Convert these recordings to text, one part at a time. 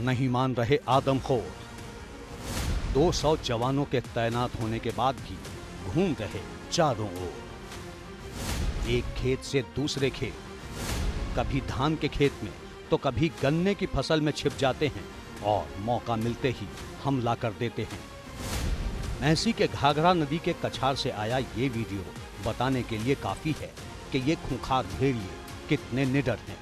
नहीं मान रहे आदमखोर। 200 जवानों के तैनात होने के बाद भी घूम रहे चारों ओर। एक खेत से दूसरे खेत, कभी धान के खेत में तो कभी गन्ने की फसल में छिप जाते हैं और मौका मिलते ही हमला कर देते हैं। मैसी के घाघरा नदी के कछार से आया ये वीडियो बताने के लिए काफी है कि ये खूंखार भेड़िए कितने निडर हैं।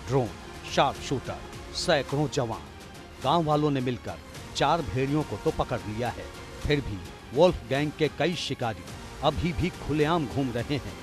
ड्रोन, शार्प शूटर, सैकड़ों जवान, गांव वालों ने मिलकर 4 भेड़ियों को तो पकड़ लिया है, फिर भी वोल्फ गैंग के कई शिकारी अभी भी खुलेआम घूम रहे हैं।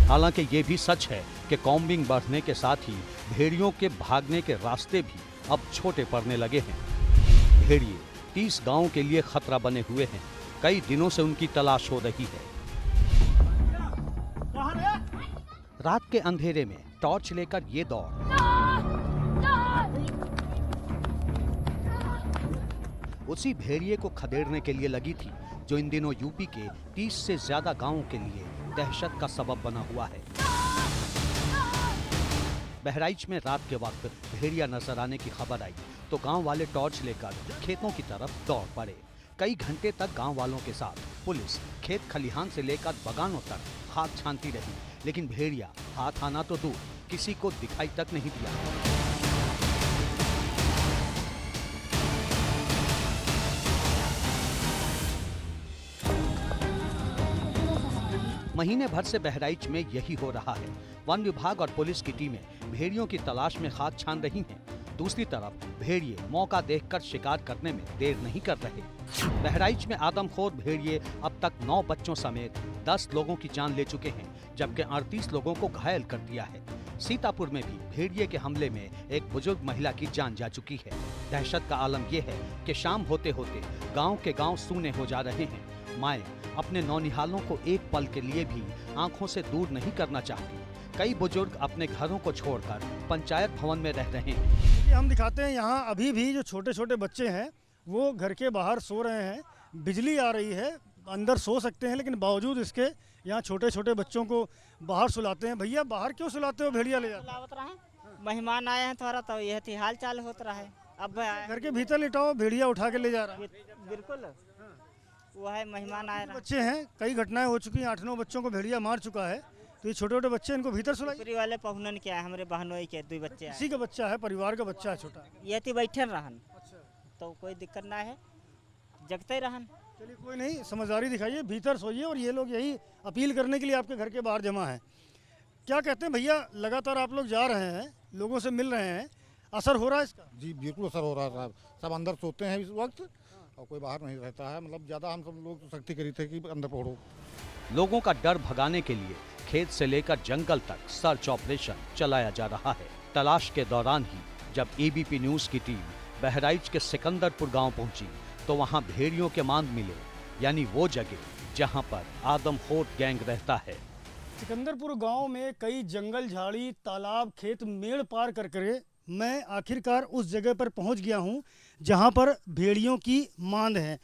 हालांकि ये भी सच है कि कॉम्बिंग बढ़ने के साथ ही भेड़ियों के भागने के रास्ते भी अब छोटे पड़ने लगे हैं। भेड़िए 30 गांवों के लिए खतरा बने हुए हैं। कई दिनों से उनकी तलाश हो रही है। रात के अंधेरे में टॉर्च लेकर ये दौड़ उसी भेड़िए को खदेड़ने के लिए लगी थी जो इन दिनों यूपी के 30 से ज्यादा गांवों के लिए दहशत का सबब बना हुआ है। बहराइच में रात के वक्त भेड़िया नजर आने की खबर आई तो गांव वाले टॉर्च लेकर खेतों की तरफ दौड़ पड़े। कई घंटे तक गांव वालों के साथ पुलिस खेत खलिहान से लेकर बगानों तक हाथ छानती रही, लेकिन भेड़िया हाथ आना तो दूर किसी को दिखाई तक नहीं दिया। महीने भर से बहराइच में यही हो रहा है। वन विभाग और पुलिस की टीमें भेड़ियों की तलाश में हाथ छान रही हैं। दूसरी तरफ भेड़िए मौका देखकर शिकार करने में देर नहीं कर रहे। बहराइच में आदमखोर भेड़िए अब तक 9 बच्चों समेत 10 लोगों की जान ले चुके हैं, जबकि 38 लोगों को घायल कर दिया है। सीतापुर में भी भेड़िए के हमले में एक बुजुर्ग महिला की जान जा चुकी है। दहशत का आलम यह है कि शाम होते होते गांव के गांव सूने हो जा रहे हैं। माएं अपने नौनिहालों को एक पल के लिए भी आंखों से दूर नहीं करना चाहती। कई बुजुर्ग अपने घरों को छोड़कर पंचायत भवन में रह रहे हैं। हम दिखाते हैं यहाँ अभी भी जो छोटे छोटे बच्चे हैं वो घर के बाहर सो रहे हैं। बिजली आ रही है, अंदर सो सकते हैं, लेकिन बावजूद इसके यहाँ छोटे छोटे बच्चों को बाहर सुलाते हैं। भैया बाहर क्यों सुलाते हो? भेड़िया ले जाते हैं। मेहमान आए हैं थोड़ा तो यह थी हाल चाल होता रहा है। अब घर के भीतर लिटाओ, भेड़िया उठा के ले जा रहा है। बिल्कुल वो है, मेहमान आए बच्चे हैं, कई घटनाएं हो चुकी हैं। 8-9 बच्चों को भेड़िया मार चुका है, तो ये छोटे छोटे बच्चे इनको भीतर सुलाइए। पूरी वाले पहुनन क्या है, हमारे बहनोई के 2 बच्चे हैं। किसी का बच्चा है, परिवार का बच्चा है छोटा। ये थी बैठे रहन तो कोई दिक्कत ना है, जगते रहन। चलिए कोई नहीं, समझदारी दिखाइए, भीतर सोइए। और ये लोग यही अपील करने के लिए आपके घर के बाहर जमा है। क्या कहते हैं भैया, लगातार आप लोग जा रहे हैं, लोगों से मिल रहे हैं, असर हो रहा है इसका? जी बिल्कुल असर हो रहा है साहब। सब अंदर सोते हैं इस वक्त और कोई बाहर नहीं रहता है। मतलब ज़्यादा हम सब लोग सख्ती करी थे कि अंदर पकड़ो। लोगों का डर भगाने के लिए खेत से लेकर जंगल तक सर्च ऑपरेशन चलाया जा रहा है। तलाश के दौरान ही जब एबीपी न्यूज की टीम बहराइच के सिकंदरपुर गांव पहुंची तो वहां भेड़ियों के मांद मिले, यानी वो जगह जहां पर आदमखोर गैंग रहता है। सिकंदरपुर गांव में कई जंगल, झाड़ी, तालाब, खेत, मेड़ पार कर मैं आखिरकार उस जगह पर पहुंच गया हूं जहां पर भेड़ियों की मांद है।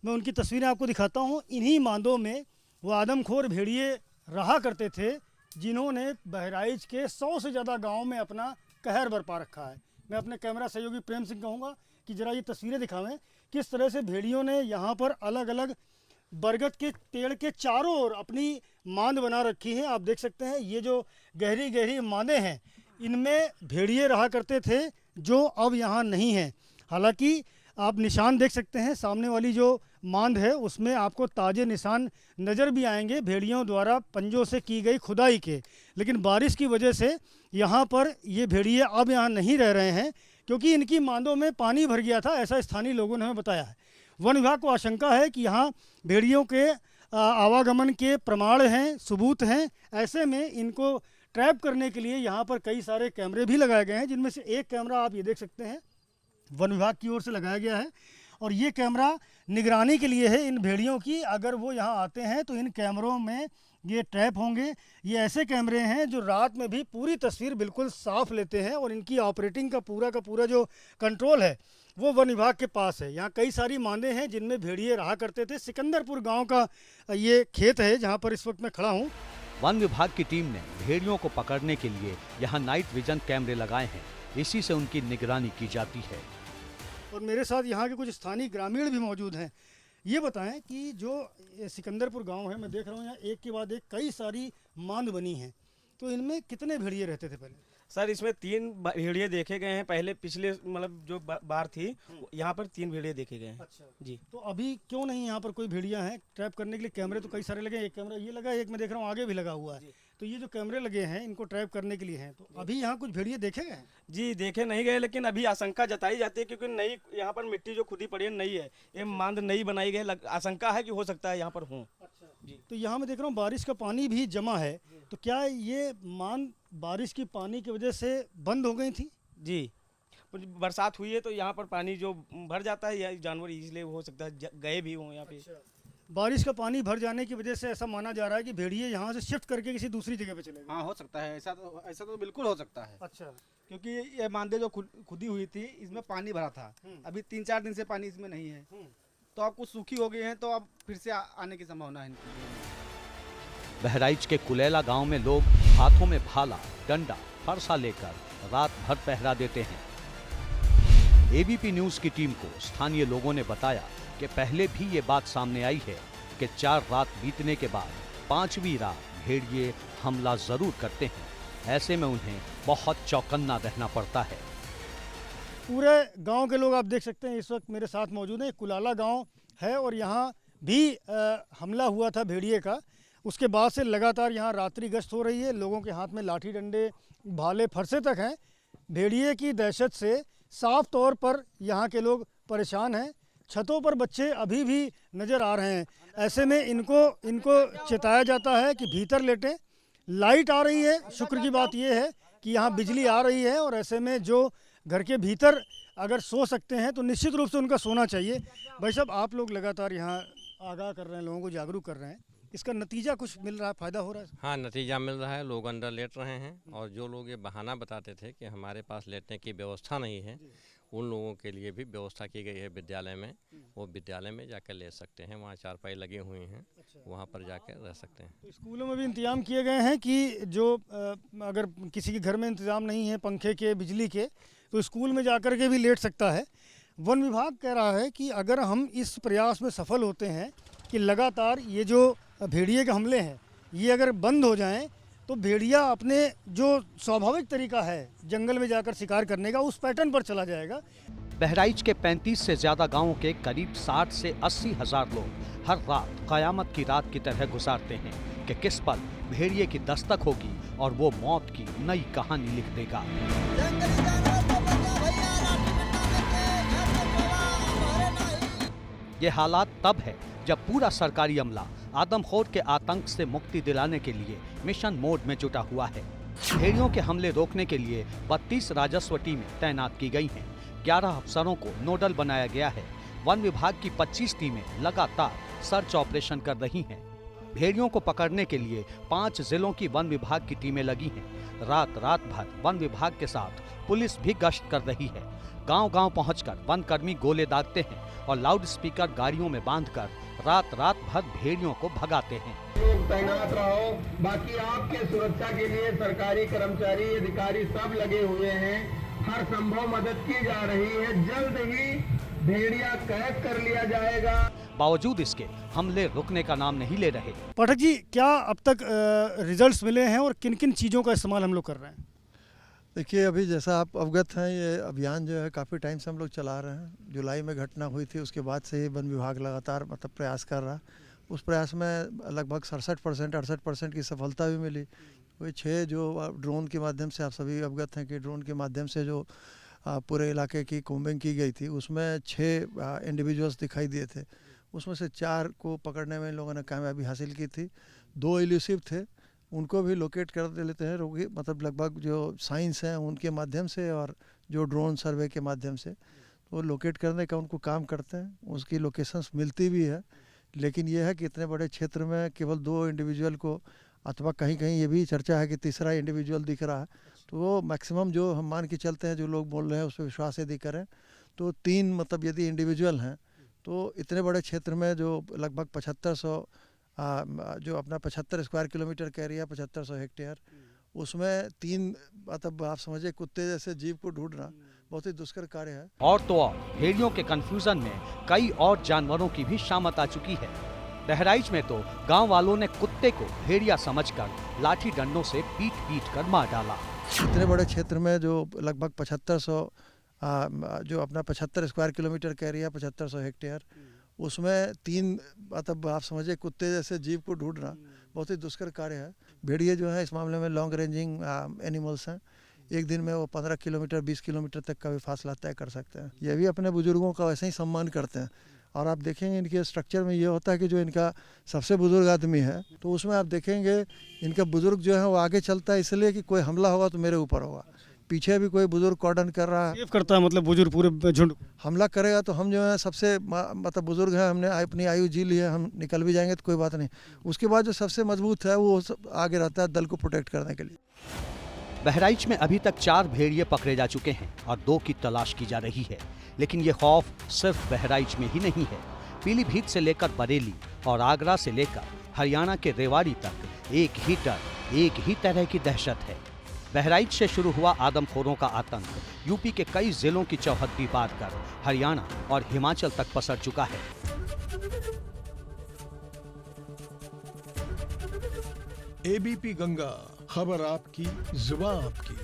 मैं उनकी तस्वीरें आपको दिखाता हूं। इन्हीं मांदों में वो आदमखोर भेड़िए रहा करते थे जिन्होंने बहराइच के 100 से ज़्यादा गाँव में अपना कहर बरपा रखा है। मैं अपने कैमरा सहयोगी प्रेम सिंह कहूँगा कि ज़रा ये तस्वीरें दिखावें किस तरह से भेड़ियों ने यहाँ पर अलग अलग बरगद के पेड़ के चारों ओर अपनी मांद बना रखी है। आप देख सकते हैं ये जो गहरी गहरी मांदें हैं, इनमें भेड़िए रहा करते थे जो अब यहाँ नहीं हैं। हालांकि आप निशान देख सकते हैं, सामने वाली जो मांद है उसमें आपको ताज़े निशान नज़र भी आएंगे भेड़ियों द्वारा पंजों से की गई खुदाई के। लेकिन बारिश की वजह से यहाँ पर ये भेड़िए अब यहाँ नहीं रह रहे हैं क्योंकि इनकी मांदों में पानी भर गया था, ऐसा स्थानीय लोगों ने हमें बताया है। वन विभाग को आशंका है कि यहाँ भेड़ियों के आवागमन के प्रमाण हैं, सबूत हैं। ऐसे में इनको ट्रैप करने के लिए यहाँ पर कई सारे कैमरे भी लगाए गए हैं, जिनमें से एक कैमरा आप ये देख सकते हैं वन विभाग की ओर से लगाया गया है। और ये कैमरा निगरानी के लिए है इन भेड़ियों की। अगर वो यहाँ आते हैं तो इन कैमरों में ये ट्रैप होंगे। ये ऐसे कैमरे हैं जो रात में भी पूरी तस्वीर बिल्कुल साफ लेते हैं और इनकी ऑपरेटिंग का पूरा जो कंट्रोल है वो वन विभाग के पास है। यहाँ कई सारी मांदें हैं जिनमें भेड़िए रहा करते थे। सिकंदरपुर गांव का ये खेत है जहाँ पर इस वक्त मैं खड़ा हूँ। वन विभाग की टीम ने भेड़ियों को पकड़ने के लिए यहाँ नाइट विजन कैमरे लगाए हैं। इसी से उनकी निगरानी की जाती है। और मेरे साथ यहाँ के कुछ स्थानीय ग्रामीण भी मौजूद हैं। ये बताएं कि जो ये सिकंदरपुर गांव है, मैं देख रहा हूँ यहाँ एक के बाद एक कई सारी मांद बनी हैं, तो इनमें कितने भेड़िए रहते थे पहले? सर इसमें 3 भेड़िए देखे गए हैं पहले, पिछले मतलब जो बार थी यहाँ पर 3 भेड़िए देखे गए हैं। अच्छा जी। तो अभी क्यों नहीं यहाँ पर कोई भेड़िया हैं? ट्रैप करने के लिए कैमरे तो कई सारे लगे हैं, एक कैमरा ये लगा है, एक मैं देख रहा हूँ आगे भी लगा हुआ है। तो ये जो कैमरे लगे हैं इनको ट्रैप करने के लिए हैं, तो अभी यहाँ कुछ भेड़िए देखे गए हैं? जी देखे नहीं गए, लेकिन अभी आशंका जताई जाती है क्योंकि नई यहाँ पर मिट्टी जो खुदी पड़ी है नई है, ये मांद नई बनाई गई, आशंका है कि हो सकता है यहाँ पर हूँ। जी। तो यहाँ मैं देख रहा हूँ बारिश का पानी भी जमा है, तो क्या ये मांद बारिश की पानी की वजह से बंद हो गई थी? जी, कुछ बरसात हुई है तो यहाँ पर पानी जो भर जाता है या जानवर इसलिए हो सकता है गए भी हों यहाँ पे। बारिश का पानी भर जाने की वजह से ऐसा माना जा रहा है कि भेड़िए यहाँ से शिफ्ट करके किसी दूसरी जगह पे चले गए। हाँ हो सकता है, ऐसा तो बिल्कुल हो सकता है। अच्छा। क्योंकि ये मांदे जो खुदी हुई थी इसमें पानी भरा था, अभी 3-4 दिन से पानी इसमें नहीं है, तो अब कुछ सूखी हो गई है, तो अब फिर से आने की संभावना है। बहराइच के कुलेला गांव में लोग हाथों में भाला, डंडा, फरसा लेकर रात भर पहरा देते हैं। एबीपी न्यूज की टीम को स्थानीय लोगों ने बताया कि पहले भी ये बात सामने आई है कि 4 रात बीतने के बाद 5वीं रात भेड़िए हमला जरूर करते हैं। ऐसे में उन्हें बहुत चौकन्ना रहना पड़ता है। पूरे गांव के लोग आप देख सकते हैं इस वक्त मेरे साथ मौजूद हैं। कुलाला गांव है और यहाँ भी हमला हुआ था भेड़िए का। उसके बाद से लगातार यहाँ रात्रि गश्त हो रही है, लोगों के हाथ में लाठी डंडे, भाले, फरसे तक हैं। भेड़िए की दहशत से साफ तौर पर यहाँ के लोग परेशान हैं। छतों पर बच्चे अभी भी नज़र आ रहे हैं। ऐसे में इनको चिताया जाता है कि भीतर लेटें। लाइट आ रही है, शुक्र की बात यह है कि यहाँ बिजली आ रही है, और ऐसे में जो घर के भीतर अगर सो सकते हैं तो निश्चित रूप से उनका सोना चाहिए। भाई साहब, आप लोग लगातार यहाँ आगाह कर रहे हैं, लोगों को जागरूक कर रहे हैं, इसका नतीजा कुछ मिल रहा है, फ़ायदा हो रहा है? हाँ, नतीजा मिल रहा है, लोग अंदर लेट रहे हैं। और जो लोग ये बहाना बताते थे कि हमारे पास लेटने की व्यवस्था नहीं है, उन लोगों के लिए भी व्यवस्था की गई है विद्यालय में। वो विद्यालय में जाकर ले सकते हैं, वहाँ चारपाई लगी हुई हैं, वहाँ पर जाकर रह सकते हैं। तो स्कूलों में भी इंतजाम किए गए हैं कि जो अगर किसी के घर में इंतजाम नहीं है पंखे के, बिजली के, तो स्कूल में जाकर के भी लेट सकता है। वन विभाग कह रहा है कि अगर हम इस प्रयास में सफल होते हैं कि लगातार ये जो भेड़िए के हमले हैं ये अगर बंद हो जाएं, तो भेड़िया अपने जो स्वाभाविक तरीका है जंगल में जाकर शिकार करने का, उस पैटर्न पर चला जाएगा। बहराइच के 35 से ज्यादा गांवों के करीब 60 से 80 हजार लोग हर रात कयामत की रात की तरह गुजारते हैं कि किस पल भेड़िए की दस्तक होगी और वो मौत की नई कहानी लिख देगा। ये हालात तब है जब पूरा सरकारी अमला आदमखोर के आतंक से मुक्ति दिलाने के लिए मिशन मोड में जुटा हुआ है। भेड़ियों के हमले रोकने के लिए 32 राजस्व टीमें तैनात की गई हैं। 11 अफसरों को नोडल बनाया गया है। वन विभाग की 25 टीमें लगातार सर्च ऑपरेशन कर रही हैं। भेड़ियों को पकड़ने के लिए 5 जिलों की वन विभाग की टीमें लगी हैं। रात भर वन विभाग के साथ पुलिस भी गश्त कर रही है। गांव-गांव पहुंचकर वन कर्मी गोले दागते हैं और लाउड स्पीकर गाड़ियों में बांधकर रात भर भेड़ियों को भगाते हैं। लोग तैनात रहो, बाकी आपके सुरक्षा के लिए सरकारी कर्मचारी, अधिकारी सब लगे हुए हैं। हर संभव मदद की जा रही है। जल्द ही भेड़िया कैद कर लिया जाएगा। बावजूद इसके हमले रुकने का नाम नहीं ले रहे। पाठक जी, क्या अब तक रिजल्ट्स मिले हैं और किन किन चीज़ों का इस्तेमाल हम लोग कर रहे हैं? देखिए, अभी जैसा आप अवगत हैं, ये अभियान जो है काफ़ी टाइम से हम लोग चला रहे हैं। जुलाई में घटना हुई थी, उसके बाद से ही वन विभाग लगातार प्रयास कर रहा है। उस प्रयास में लगभग 68% की सफलता भी मिली। वही 6 जो ड्रोन के माध्यम से, आप सभी अवगत हैं कि ड्रोन के माध्यम से जो पूरे इलाके की कोम्बिंग की गई थी, उसमें 6 इंडिविजुअल्स दिखाई दिए थे। उसमें से 4 को पकड़ने में इन लोगों ने कामयाबी हासिल की थी। 2 इल्यूसिव थे, उनको भी लोकेट कर लेते हैं रोगी, मतलब लगभग जो साइंस हैं उनके माध्यम से और जो ड्रोन सर्वे के माध्यम से, तो लोकेट करने का उनको काम करते हैं। उसकी लोकेशंस मिलती भी है, लेकिन ये है कि इतने बड़े क्षेत्र में केवल 2 इंडिविजुअल को, अथवा कहीं कहीं ये भी चर्चा है कि तीसरा इंडिविजुअल दिख रहा है, तो वो मैक्सिमम जो हम मान के चलते हैं, जो लोग बोल रहे हैं उस पर विश्वास यदि करें तो 3 मतलब यदि इंडिविजुअल हैं, तो इतने बड़े क्षेत्र में जो लगभग 7500 जो अपना 75 स्क्वायर किलोमीटर का एरिया, 7500 हेक्टेयर, उसमें 3 मतलब आप समझिए कुत्ते जैसे जीव को ढूंढना बहुत ही दुष्कर कार्य है। और तो और भेड़ियों के कंफ्यूजन में कई और जानवरों की भी शामत आ चुकी है। बहराइच में तो गांव वालों ने कुत्ते को भेड़िया समझकर लाठी डंडों से पीट कर मार डाला। इतने बड़े क्षेत्र में जो लगभग 7500 जो अपना 75 स्क्वायर किलोमीटर का एरिया 7500 हेक्टेयर, उसमें 3 मतलब आप समझिए कुत्ते जैसे जीव को ढूंढना बहुत ही दुष्कर कार्य है। भेड़िए जो है इस मामले में लॉन्ग रेंजिंग एनिमल्स हैं। एक दिन में वो 15 किलोमीटर 20 किलोमीटर तक का भी फासला तय कर सकते हैं। ये भी अपने बुजुर्गों का वैसे ही सम्मान करते हैं। और आप देखेंगे इनके स्ट्रक्चर में ये होता है कि जो इनका सबसे बुजुर्ग आदमी है तो उसमें आप देखेंगे इनका बुजुर्ग जो है वो आगे चलता है इसलिए कि कोई हमला होगा तो मेरे ऊपर होगा। पीछे भी कोई बुजुर्ग कॉर्डन कर रहा है, सेव करता है, मतलब बुजुर्ग पूरे झुंड हमला करेगा तो हम जो है सबसे मतलब बुजुर्ग हैं, हमने अपनी आयु जी ली है, हम निकल भी जाएंगे तो कोई बात नहीं। उसके बाद जो सबसे मजबूत है वो आगे रहता है दल को प्रोटेक्ट करने के लिए। बहराइच में अभी तक 4 भेड़िए पकड़े जा चुके हैं और 2 की तलाश की जा रही है। लेकिन ये खौफ सिर्फ बहराइच में ही नहीं है। पीलीभीत से लेकर बरेली और आगरा से लेकर हरियाणा के रेवाड़ी तक एक ही डर, एक ही तरह की दहशत है। बहराइच से शुरू हुआ आदमखोरों का आतंक यूपी के कई जिलों की चौहद्दी पार कर हरियाणा और हिमाचल तक पसर चुका है। एबीपी गंगा, खबर आपकी, जुबान आपकी।